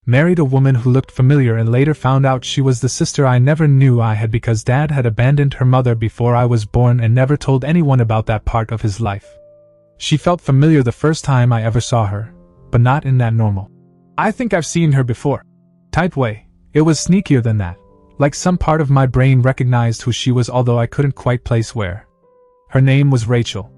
Married a woman who looked familiar and later found out she was the sister I never knew I had because Dad had abandoned her mother before I was born and never told anyone about that part of his life. She felt familiar the first time I ever saw her, but not in that normal, "I think I've seen her before" type way. It was sneakier than that, like some part of my brain recognized who she was although I couldn't quite place where. Her name was Rachel.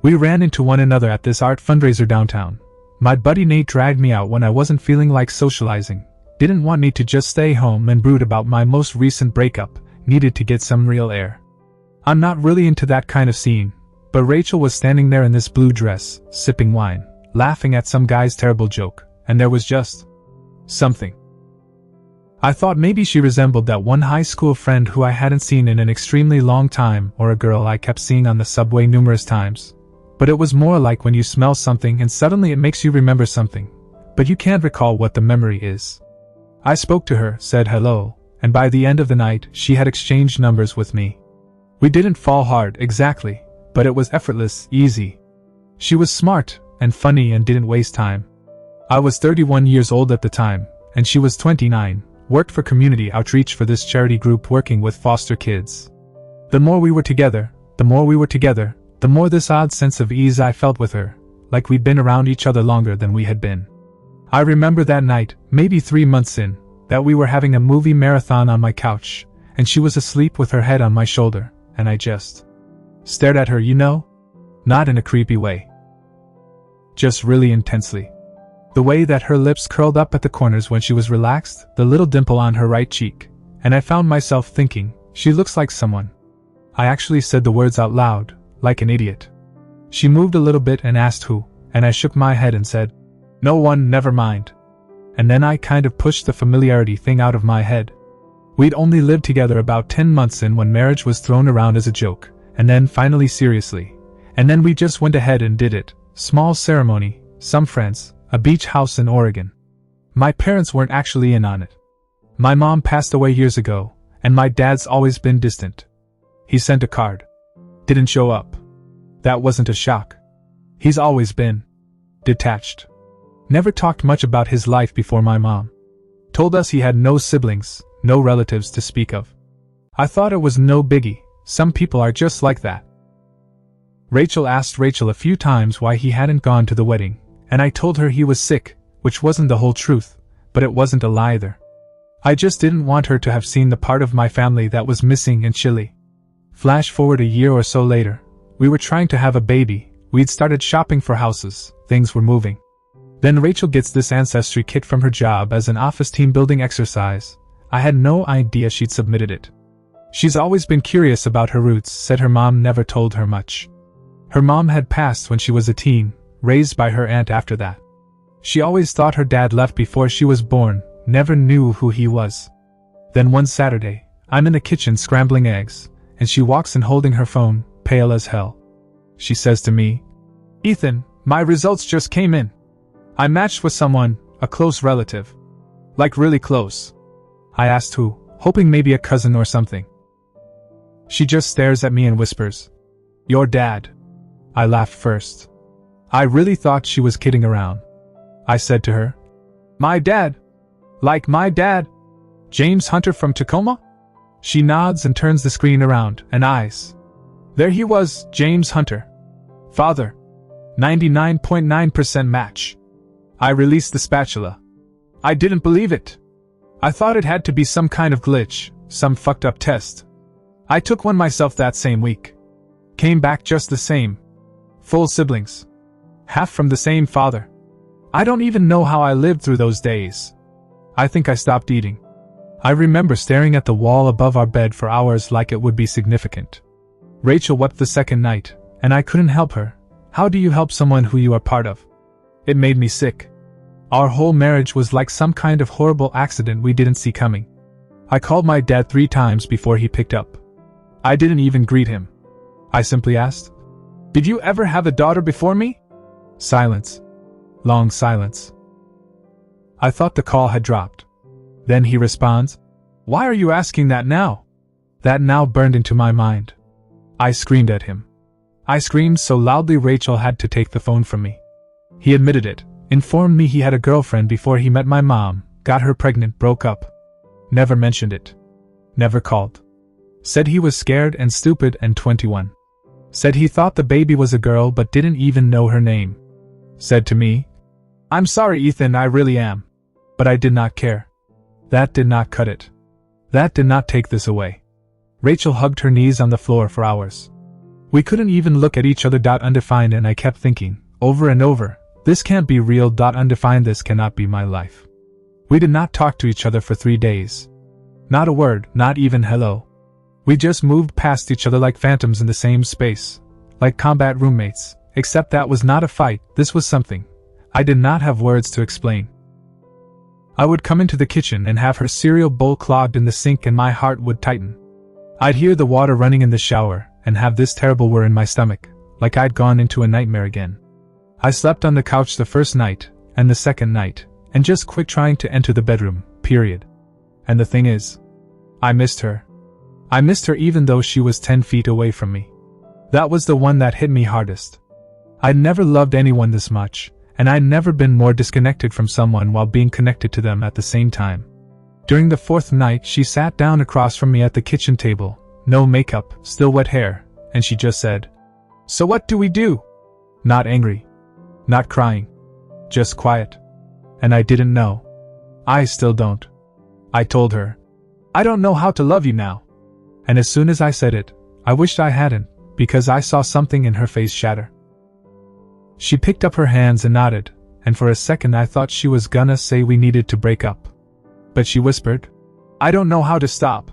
We ran into one another at this art fundraiser downtown. My buddy Nate dragged me out when I wasn't feeling like socializing, didn't want me to just stay home and brood about my most recent breakup, needed to get some real air. I'm not really into that kind of scene, but Rachel was standing there in this blue dress, sipping wine, laughing at some guy's terrible joke, and there was just something. I thought maybe she resembled that one high school friend who I hadn't seen in an extremely long time or a girl I kept seeing on the subway numerous times. But it was more like when you smell something and suddenly it makes you remember something, but you can't recall what the memory is. I spoke to her, said hello, and by the end of the night she had exchanged numbers with me. We didn't fall hard exactly, but it was effortless, easy. She was smart and funny and didn't waste time. I was 31 years old at the time, and she was 29, worked for community outreach for this charity group working with foster kids. The more we were together, the more this odd sense of ease I felt with her, like we'd been around each other longer than we had been. I remember that night, maybe 3 months in, that we were having a movie marathon on my couch, and she was asleep with her head on my shoulder, and I just stared at her, not in a creepy way. Just really intensely. The way that her lips curled up at the corners when she was relaxed, the little dimple on her right cheek, and I found myself thinking, she looks like someone. I actually said the words out loud, like an idiot. She moved a little bit and asked who, and I shook my head and said, "No one, never mind." And then I kind of pushed the familiarity thing out of my head. We'd only lived together about 10 months in when marriage was thrown around as a joke, and then finally seriously. And then we just went ahead and did it. Small ceremony, some friends, a beach house in Oregon. My parents weren't actually in on it. My mom passed away years ago, and my dad's always been distant. He sent a card. Didn't show up. That wasn't a shock. He's always been detached. Never talked much about his life before my mom. Told us he had no siblings, no relatives to speak of. I thought it was no biggie, some people are just like that. Rachel asked Rachel a few times why he hadn't gone to the wedding, and I told her he was sick, which wasn't the whole truth, but it wasn't a lie either. I just didn't want her to have seen the part of my family that was missing and chilly. Flash forward a year or so later. We were trying to have a baby, we'd started shopping for houses, things were moving. Then Rachel gets this ancestry kit from her job as an office team building exercise. I had no idea she'd submitted it. She's always been curious about her roots, said her mom never told her much. Her mom had passed when she was a teen, raised by her aunt after that. She always thought her dad left before she was born, never knew who he was. Then one Saturday, I'm in the kitchen scrambling eggs, and she walks in holding her phone, pale as hell. She says to me, "Ethan, my results just came in. I matched with someone, a close relative. Like really close." I asked who, hoping maybe a cousin or something. She just stares at me and whispers, "Your dad." I laughed first. I really thought she was kidding around. I said to her, "My dad? Like my dad? James Hunter from Tacoma?" She nods and turns the screen around, and eyes. There he was, James Hunter. Father. 99.9% match. I released the spatula. I didn't believe it. I thought it had to be some kind of glitch, some fucked up test. I took one myself that same week. Came back just the same. Full siblings. Half from the same father. I don't even know how I lived through those days. I think I stopped eating. I remember staring at the wall above our bed for hours like it would be significant. Rachel wept the second night, and I couldn't help her. How do you help someone who you are part of? It made me sick. Our whole marriage was like some kind of horrible accident we didn't see coming. I called my dad 3 times before he picked up. I didn't even greet him. I simply asked, "Did you ever have a daughter before me?" Silence. Long silence. I thought the call had dropped. Then he responds, "Why are you asking that now?" That now burned into my mind. I screamed at him. I screamed so loudly Rachel had to take the phone from me. He admitted it, informed me he had a girlfriend before he met my mom, got her pregnant, broke up. Never mentioned it. Never called. Said he was scared and stupid and 21. Said he thought the baby was a girl but didn't even know her name. Said to me, "I'm sorry, Ethan, I really am." But I did not care. That did not cut it. That did not take this away. Rachel hugged her knees on the floor for hours. We couldn't even look at each other. Undefined, and I kept thinking, over and over, this can't be real. Undefined, this cannot be my life. We did not talk to each other for 3 days. Not a word, not even hello. We just moved past each other like phantoms in the same space, like combat roommates, except that was not a fight, this was something. I did not have words to explain. I would come into the kitchen and have her cereal bowl clogged in the sink and my heart would tighten. I'd hear the water running in the shower and have this terrible whir in my stomach, like I'd gone into a nightmare again. I slept on the couch the first night, and the second night, and just quit trying to enter the bedroom, period. And the thing is, I missed her. I missed her even though she was 10 feet away from me. That was the one that hit me hardest. I'd never loved anyone this much, and I'd never been more disconnected from someone while being connected to them at the same time. During the 4th night, she sat down across from me at the kitchen table, no makeup, still wet hair, and she just said, "So what do we do?" Not angry. Not crying. Just quiet. And I didn't know. I still don't. I told her, "I don't know how to love you now." And as soon as I said it, I wished I hadn't, because I saw something in her face shatter. She picked up her hands and nodded, and for a second I thought she was gonna say we needed to break up. But she whispered, "I don't know how to stop."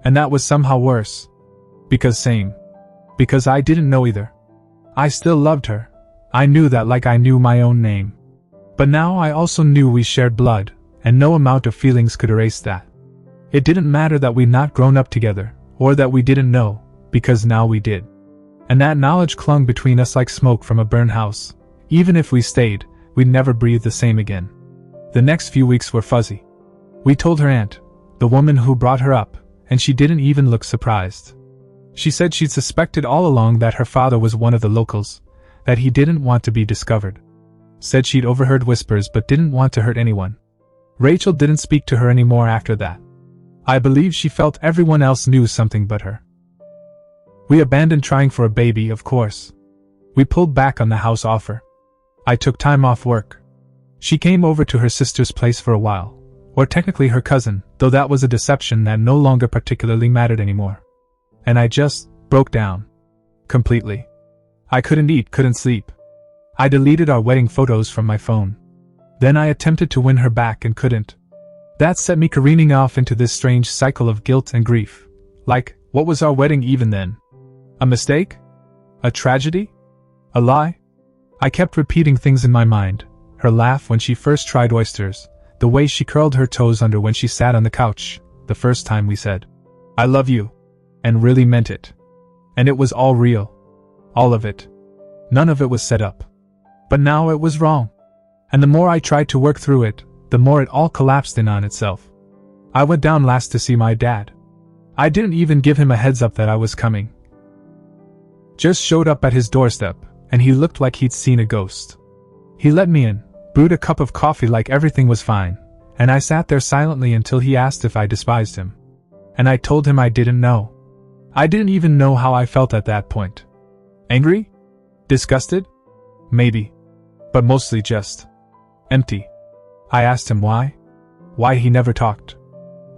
And that was somehow worse. Because same. Because I didn't know either. I still loved her. I knew that like I knew my own name. But now I also knew we shared blood, and no amount of feelings could erase that. It didn't matter that we'd not grown up together, or that we didn't know, because now we did. And that knowledge clung between us like smoke from a burned house. Even if we stayed, we'd never breathe the same again. The next few weeks were fuzzy. We told her aunt, the woman who brought her up, and she didn't even look surprised. She said she'd suspected all along that her father was one of the locals, that he didn't want to be discovered. Said she'd overheard whispers but didn't want to hurt anyone. Rachel didn't speak to her anymore after that. I believe she felt everyone else knew something but her. We abandoned trying for a baby, of course. We pulled back on the house offer. I took time off work. She came over to her sister's place for a while, or technically her cousin, though that was a deception that no longer particularly mattered anymore. And I just broke down. Completely. I couldn't eat, couldn't sleep. I deleted our wedding photos from my phone. Then I attempted to win her back and couldn't. That set me careening off into this strange cycle of guilt and grief. Like, what was our wedding even then? A mistake? A tragedy? A lie? I kept repeating things in my mind. Her laugh when she first tried oysters, the way she curled her toes under when she sat on the couch, the first time we said, "I love you," and really meant it. And it was all real. All of it. None of it was set up. But now it was wrong. And the more I tried to work through it, the more it all collapsed in on itself. I went down last to see my dad. I didn't even give him a heads up that I was coming. Just showed up at his doorstep, and he looked like he'd seen a ghost. He let me in, brewed a cup of coffee like everything was fine, and I sat there silently until he asked if I despised him. And I told him I didn't know. I didn't even know how I felt at that point. Angry? Disgusted? Maybe. But mostly just empty. I asked him why. Why he never talked.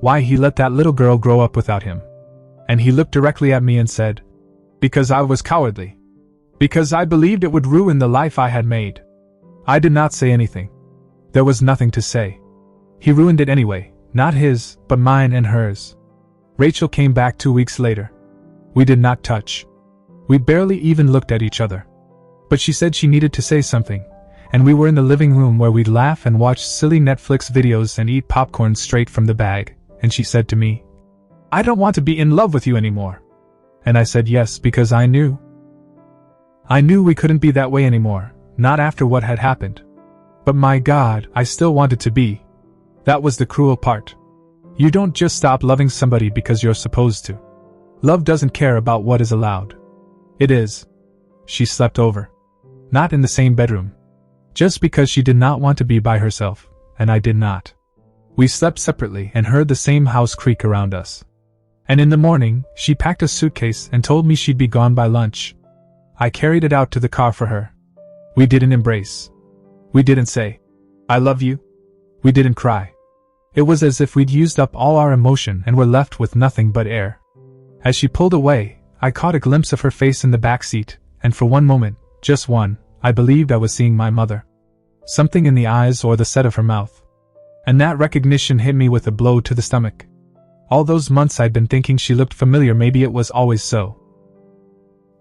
Why he let that little girl grow up without him. And he looked directly at me and said, "Because I was cowardly. Because I believed it would ruin the life I had made." I did not say anything. There was nothing to say. He ruined it anyway, not his, but mine and hers. Rachel came back 2 weeks later. We did not touch. We barely even looked at each other. But she said she needed to say something, and we were in the living room where we'd laugh and watch silly Netflix videos and eat popcorn straight from the bag, and she said to me, "I don't want to be in love with you anymore." And I said yes because I knew. I knew we couldn't be that way anymore, not after what had happened. But my God, I still wanted to be. That was the cruel part. You don't just stop loving somebody because you're supposed to. Love doesn't care about what is allowed. It is. She slept over. Not in the same bedroom. Just because she did not want to be by herself, and I did not. We slept separately and heard the same house creak around us. And in the morning, she packed a suitcase and told me she'd be gone by lunch. I carried it out to the car for her. We didn't embrace. We didn't say, "I love you." We didn't cry. It was as if we'd used up all our emotion and were left with nothing but air. As she pulled away, I caught a glimpse of her face in the back seat, and for one moment, just one, I believed I was seeing my mother. Something in the eyes or the set of her mouth. And that recognition hit me with a blow to the stomach. All those months I'd been thinking she looked familiar, maybe it was always so.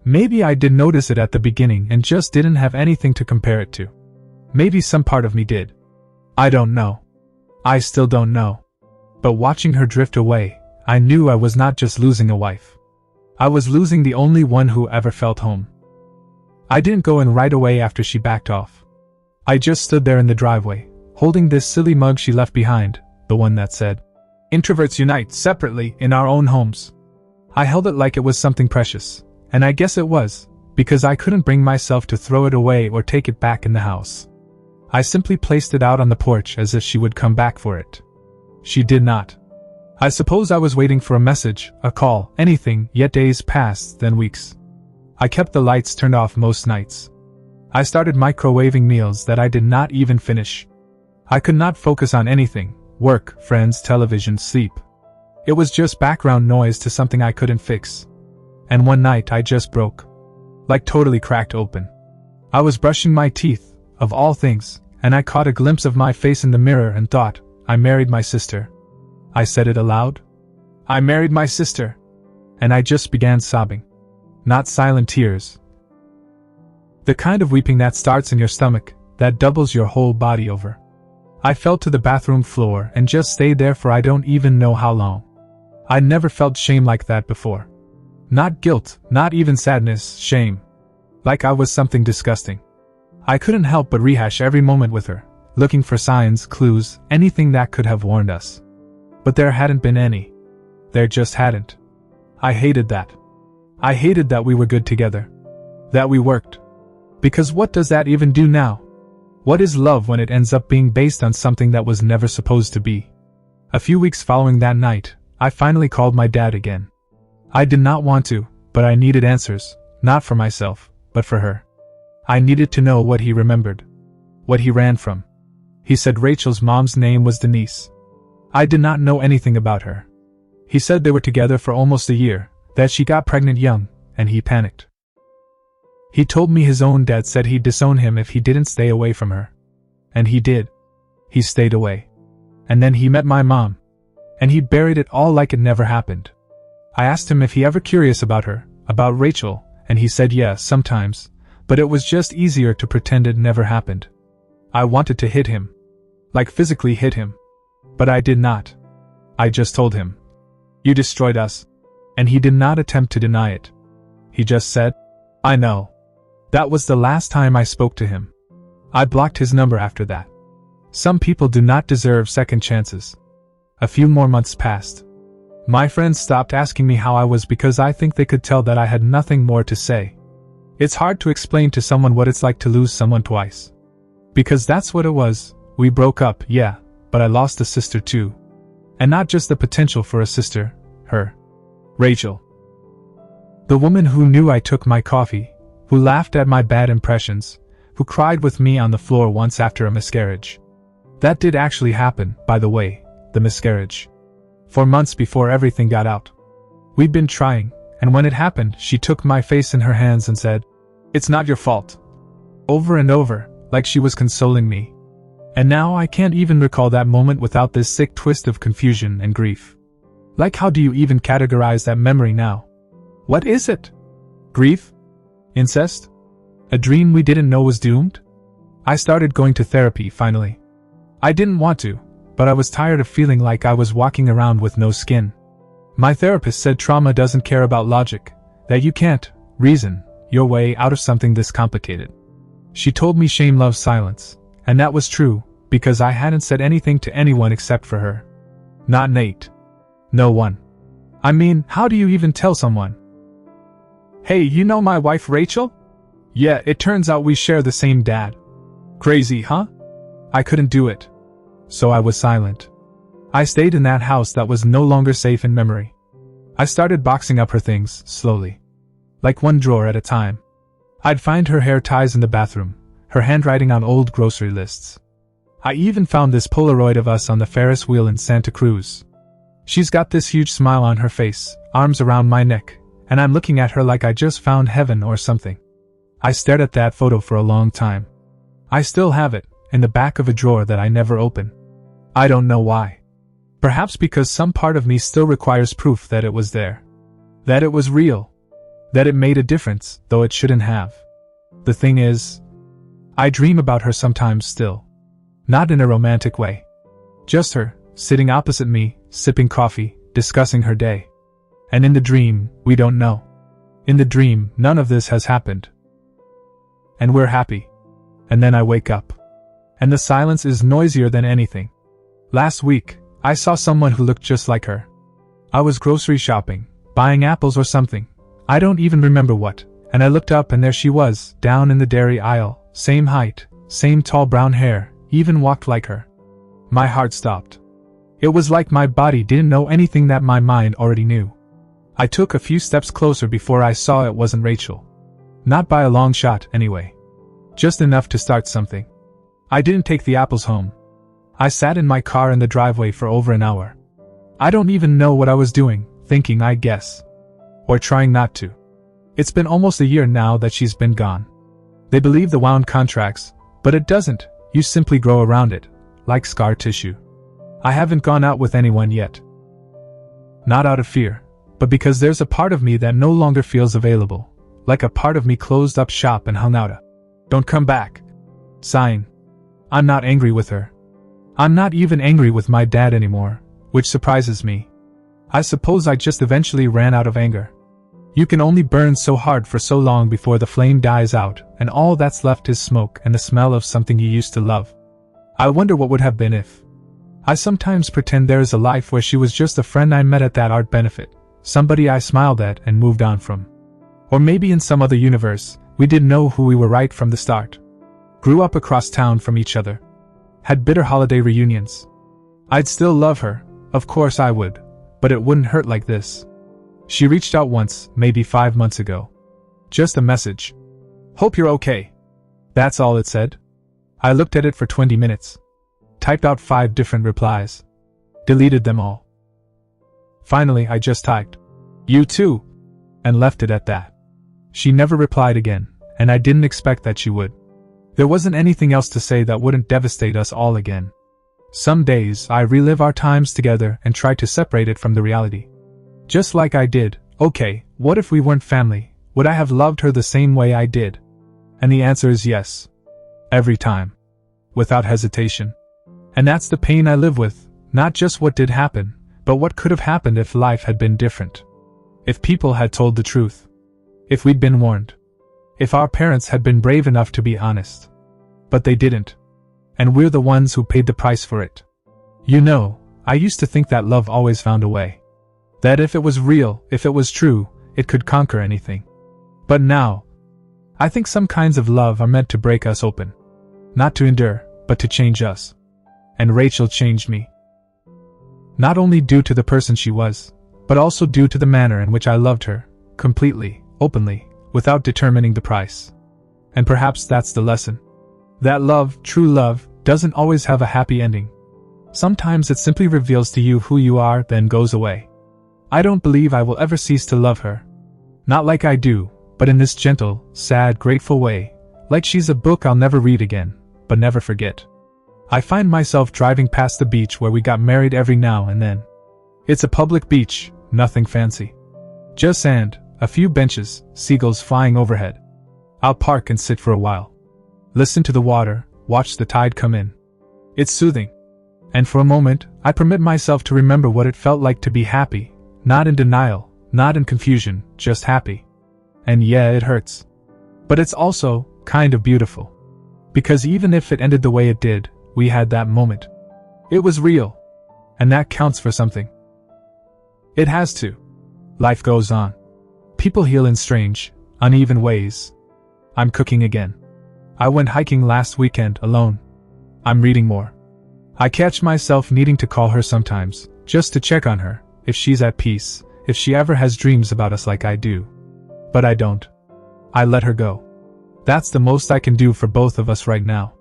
Maybe I did notice it at the beginning and just didn't have anything to compare it to. Maybe some part of me did. I don't know. I still don't know. But watching her drift away, I knew I was not just losing a wife. I was losing the only one who ever felt home. I didn't go in right away after she backed off. I just stood there in the driveway, holding this silly mug she left behind, the one that said, "Introverts unite separately in our own homes." I held it like it was something precious, and I guess it was, because I couldn't bring myself to throw it away or take it back in the house. I simply placed it out on the porch as if she would come back for it. She did not. I suppose I was waiting for a message, a call, anything, yet days passed, then weeks. I kept the lights turned off most nights. I started microwaving meals that I did not even finish. I could not focus on anything, work, friends, television, sleep. It was just background noise to something I couldn't fix. And one night I just broke. Like totally cracked open. I was brushing my teeth, of all things, and I caught a glimpse of my face in the mirror and thought, I married my sister. I said it aloud. I married my sister. And I just began sobbing. Not silent tears. The kind of weeping that starts in your stomach, that doubles your whole body over. I fell to the bathroom floor and just stayed there for I don't even know how long. I'd never felt shame like that before. Not guilt, not even sadness, shame. Like I was something disgusting. I couldn't help but rehash every moment with her, looking for signs, clues, anything that could have warned us. But there hadn't been any. There just hadn't. I hated that. I hated that we were good together. That we worked. Because what does that even do now? What is love when it ends up being based on something that was never supposed to be? A few weeks following that night, I finally called my dad again. I did not want to, but I needed answers, not for myself, but for her. I needed to know what he remembered. What he ran from. He said Rachel's mom's name was Denise. I did not know anything about her. He said they were together for almost a year, that she got pregnant young, and he panicked. He told me his own dad said he'd disown him if he didn't stay away from her. And he did. He stayed away. And then he met my mom. And he buried it all like it never happened. I asked him if he ever curious about her, about Rachel, and he said yes, sometimes, but it was just easier to pretend it never happened. I wanted to hit him. Like physically hit him. But I did not. I just told him. You destroyed us. And he did not attempt to deny it. He just said, I know. That was the last time I spoke to him. I blocked his number after that. Some people do not deserve second chances. A few more months passed. My friends stopped asking me how I was because I think they could tell that I had nothing more to say. It's hard to explain to someone what it's like to lose someone twice. Because that's what it was. We broke up, yeah, but I lost a sister too. And not just the potential for a sister, her. Rachel. The woman who knew I took my coffee, who laughed at my bad impressions, who cried with me on the floor once after a miscarriage. That did actually happen, by the way, the miscarriage. 4 months before everything got out. We'd been trying, and when it happened, she took my face in her hands and said, It's not your fault. Over and over, like she was consoling me. And now I can't even recall that moment without this sick twist of confusion and grief. Like how do you even categorize that memory now? What is it? Grief? Incest? A dream we didn't know was doomed? I started going to therapy finally. I didn't want to, but I was tired of feeling like I was walking around with no skin. My therapist said trauma doesn't care about logic, that you can't reason your way out of something this complicated. She told me shame loves silence, and that was true, because I hadn't said anything to anyone except for her. Not Nate. No one. I mean, how do you even tell someone? Hey, you know my wife Rachel? Yeah, it turns out we share the same dad. Crazy, huh? I couldn't do it. So I was silent. I stayed in that house that was no longer safe in memory. I started boxing up her things, slowly. Like one drawer at a time. I'd find her hair ties in the bathroom, her handwriting on old grocery lists. I even found this Polaroid of us on the Ferris wheel in Santa Cruz. She's got this huge smile on her face, arms around my neck, and I'm looking at her like I just found heaven or something. I stared at that photo for a long time. I still have it, in the back of a drawer that I never open. I don't know why. Perhaps because some part of me still requires proof that it was there. That it was real. That it made a difference, though it shouldn't have. The thing is, I dream about her sometimes still. Not in a romantic way. Just her, sitting opposite me, sipping coffee, discussing her day. And in the dream, we don't know. In the dream, none of this has happened. And we're happy. And then I wake up. And the silence is noisier than anything. Last week, I saw someone who looked just like her. I was grocery shopping, buying apples or something. I don't even remember what, and I looked up and there she was, down in the dairy aisle, same height, same tall brown hair, even walked like her. My heart stopped. It was like my body didn't know anything that my mind already knew. I took a few steps closer before I saw it wasn't Rachel. Not by a long shot, anyway. Just enough to start something. I didn't take the apples home. I sat in my car in the driveway for over an hour. I don't even know what I was doing, thinking, I guess. Or trying not to. It's been almost a year now that she's been gone. They believe the wound contracts, but it doesn't. You simply grow around it, like scar tissue. I haven't gone out with anyone yet. Not out of fear, but because there's a part of me that no longer feels available, like a part of me closed up shop and hung out a "Don't come back" sign. I'm not angry with her. I'm not even angry with my dad anymore, which surprises me. I suppose I just eventually ran out of anger. You can only burn so hard for so long before the flame dies out, and all that's left is smoke and the smell of something you used to love. I wonder what would have been if. I sometimes pretend there is a life where she was just a friend I met at that art benefit, somebody I smiled at and moved on from. Or maybe in some other universe, we didn't know who we were right from the start. Grew up across town from each other. Had bitter holiday reunions. I'd still love her, of course I would, but it wouldn't hurt like this. She reached out once, maybe 5 months ago. Just a message. "Hope you're okay." That's all it said. I looked at it for 20 minutes. Typed out 5 different replies. Deleted them all. Finally, I just typed, "You too," and left it at that. She never replied again, and I didn't expect that she would. There wasn't anything else to say that wouldn't devastate us all again. Some days, I relive our times together and try to separate it from the reality. Just like I did, okay, what if we weren't family? Would I have loved her the same way I did? And the answer is yes. Every time. Without hesitation. And that's the pain I live with, not just what did happen, but what could have happened if life had been different. If people had told the truth. If we'd been warned. If our parents had been brave enough to be honest. But they didn't. And we're the ones who paid the price for it. You know, I used to think that love always found a way. That if it was real, if it was true, it could conquer anything. But now, I think some kinds of love are meant to break us open. Not to endure, but to change us. And Rachel changed me. Not only due to the person she was, but also due to the manner in which I loved her, completely, openly, without determining the price. And perhaps that's the lesson. That love, true love, doesn't always have a happy ending. Sometimes it simply reveals to you who you are, then goes away. I don't believe I will ever cease to love her. Not like I do, but in this gentle, sad, grateful way, like she's a book I'll never read again, but never forget. I find myself driving past the beach where we got married every now and then. It's a public beach, nothing fancy. Just sand, a few benches, seagulls flying overhead. I'll park and sit for a while. Listen to the water, watch the tide come in. It's soothing. And for a moment, I permit myself to remember what it felt like to be happy, not in denial, not in confusion, just happy. And yeah, it hurts. But it's also kind of beautiful. Because even if it ended the way it did, we had that moment. It was real. And that counts for something. It has to. Life goes on. People heal in strange, uneven ways. I'm cooking again. I went hiking last weekend alone. I'm reading more. I catch myself needing to call her sometimes, just to check on her, if she's at peace, if she ever has dreams about us like I do. But I don't. I let her go. That's the most I can do for both of us right now.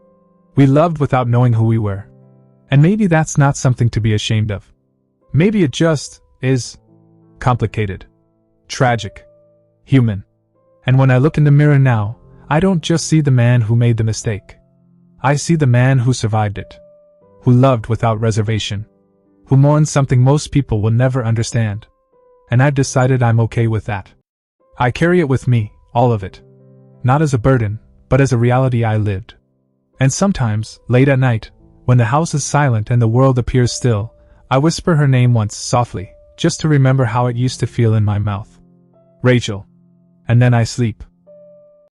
We loved without knowing who we were. And maybe that's not something to be ashamed of. Maybe it just is complicated, tragic, human. And when I look in the mirror now, I don't just see the man who made the mistake. I see the man who survived it, who loved without reservation, who mourned something most people will never understand. And I've decided I'm okay with that. I carry it with me, all of it. Not as a burden, but as a reality I lived. And sometimes, late at night, when the house is silent and the world appears still, I whisper her name once softly, just to remember how it used to feel in my mouth. Rachel. And then I sleep.